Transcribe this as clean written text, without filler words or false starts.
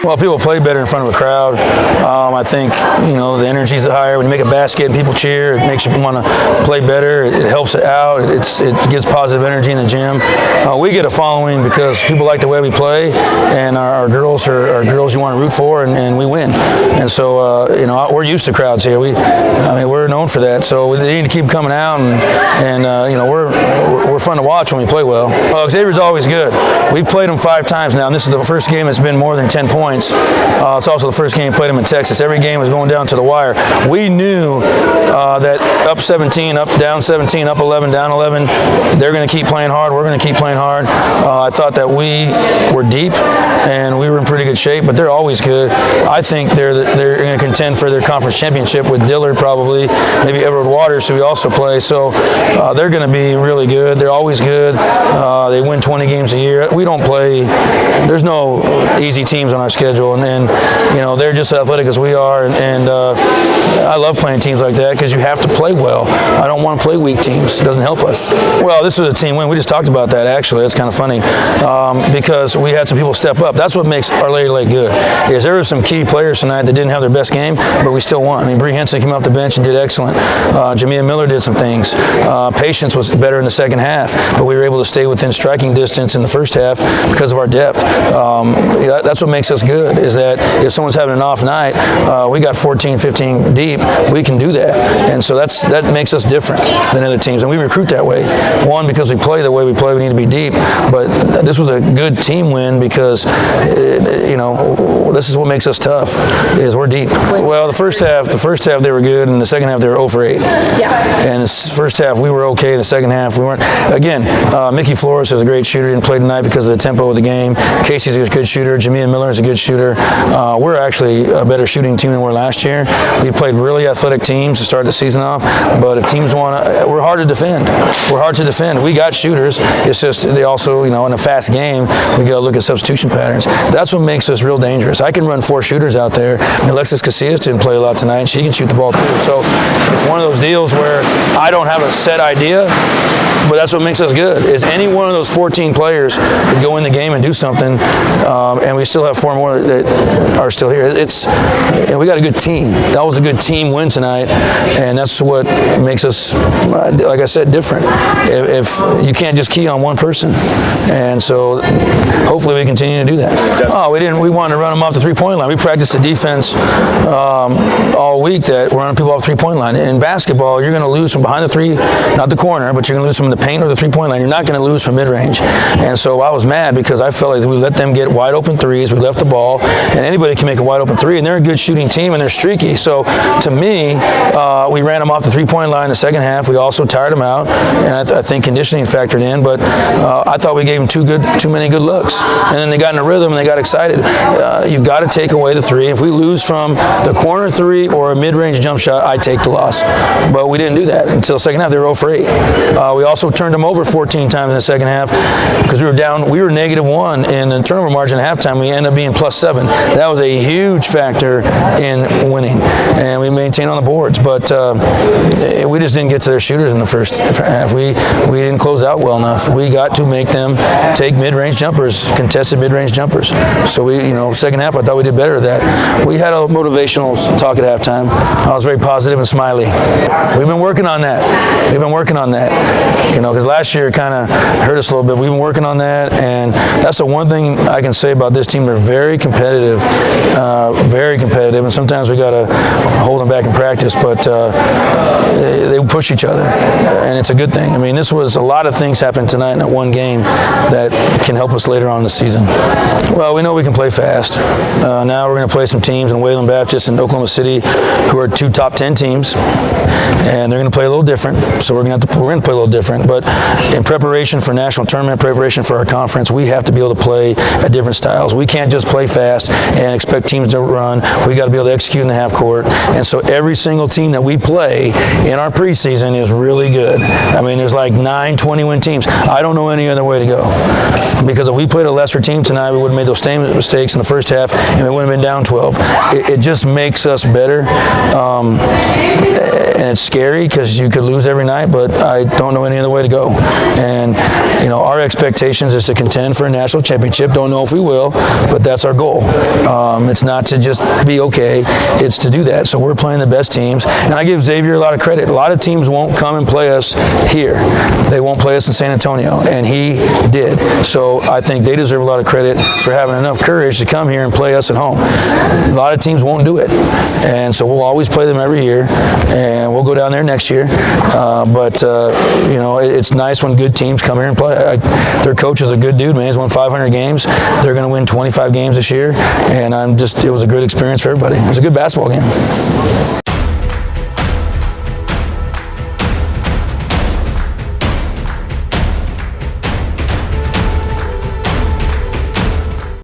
Well, people play better in front of a crowd. I think, the energy's higher. When you make a basket and people cheer, it makes you want to play better. It helps it out. It gives positive energy in the gym. We get a following because people like the way we play, and our girls are girls you want to root for, and we win. And so, we're used to crowds here. We're known for that. So they need to keep coming out, and we're fun to watch when we play well. Xavier's always good. We've played them 5 times now, and this is the first game that's been more than 10 points. It's also the first game we played them in Texas. Every game was going down to the wire. We knew that up 17, up down 17, up 11, down 11, they're going to keep playing hard. We're going to keep playing hard. I thought that we were deep and we were in pretty good shape, but they're always good. I think they're going to contend for their conference championship with Dillard probably, maybe Edward Waters, who we also play. So they're going to be really good. They're always good. They win 20 games a year. We don't play. There's no easy teams on our schedule, and they're just as athletic as we are, and I love playing teams like that because you have to play well. I don't want to play weak teams. It doesn't help us. Well, this was a team win. We just talked about that, actually. It's kind of funny because we had some people step up. That's what makes our Lady Lake good, is there were some key players tonight that didn't have their best game, but we still won. Bree Henson came off the bench and did excellent. Jamia Miller did some things. Patience was better in the second half, but we were able to stay within striking distance in the first half because of our depth. That's what makes us good, is that if someone's having an off night, we got 14, 15 deep, we can do that. And so that makes us different than other teams. And we recruit that way. One, because we play the way we play, we need to be deep. But this was a good team win because, this is what makes us tough, is we're deep. Well, the first half they were good, and the second half they were 0 for 8. Yeah. And the first half we were okay, the second half we weren't. Again, Mickey Flores is a great shooter, didn't play tonight because of the tempo of the game. Casey's a good shooter. Jamia Miller is a good shooter. We're actually a better shooting team than we were last year. We played really athletic teams to start the season off, but if teams we're hard to defend. We're hard to defend. We got shooters. It's just they also, in a fast game, we got to look at substitution patterns. That's what makes us real dangerous. I can run 4 shooters out there. Alexis Casillas didn't play a lot tonight, and she can shoot the ball too. So it's one of those deals where I don't have a set idea, but that's what makes us good, is any one of those 14 players could go in the game and do something, and we still have 4 more that are still here. We got a good team. That was a good team win tonight, and that's what makes us, like I said, different. If you can't just key on one person, and so hopefully we continue to do that. We wanted to run them off the 3-point line. We practiced the defense all week that we're running people off the 3-point line. In basketball, you're going to lose from behind the 3, not the corner, but you're going to lose from the paint or the 3-point line. You're not going to lose from mid-range. And so I was mad because I felt like we let them get wide open threes. We left the ball, and anybody can make a wide open 3, and they're a good shooting team, and they're streaky. So to me, we ran them off the 3-point line in the second half. We also tired them out, and I think conditioning factored in, but I thought we gave them too many good looks. And then they got in a rhythm and they got excited. You've got to take away the 3. If we lose from the corner 3 or a mid-range jump shot, I take the loss. But we didn't do that until the second half. They were 0 for 8. We also turned them over 14 times in the second half because we were down. We were -1 in the turnover margin at halftime. We ended up being +7. That was a huge factor in winning, and we maintained on the boards. But we just didn't get to their shooters in the first half. We didn't close out well enough. We got to make them take mid-range jumpers, contested mid-range jumpers. So second half I thought we did better at that. We had a motivational talk at halftime. I was very positive and smiley. We've been working on that. Because last year it kind of hurt us a little bit. We've been working on that, and that's the one thing I can say about this team. They're very competitive, and sometimes we got to hold them back in practice, but they push each other, and it's a good thing. This was a lot of things happened tonight in that one game that can help us later on in the season. Well, we know we can play fast. Now we're going to play some teams in Wayland Baptist and Oklahoma City who are 2 top 10 teams, and they're going to play a little different. So we're going to play a little different. But in preparation for national tournament, preparation for our conference, we have to be able to play at different styles. We can't just play fast and expect teams to run. We got to be able to execute in the half court. And so every single team that we play in our preseason is really good. There's like 9 20-win teams. I don't know any other way to go. Because if we played a lesser team tonight, we would have made those same mistakes in the first half, and we wouldn't have been down 12. It just makes us better. And it's scary because you could lose every night, but I don't know any other way to go. And, our expectations is to contend for a national championship. Don't know if we will, but that's our goal. It's not to just be okay, it's to do that. So we're playing the best teams, and I give Xavier a lot of credit. A lot of teams won't come and play us here. They won't play us in San Antonio, and he did. So I think they deserve a lot of credit for having enough courage to come here and play us at home. A lot of teams won't do it, and so we'll always play them every year, and we'll go down there next year. But you know, it's nice when good teams come here and play. Their coach is a good dude, man. He's won 500 games. They're going to win 25 games this year, and it was a good experience for everybody. It was a good basketball game.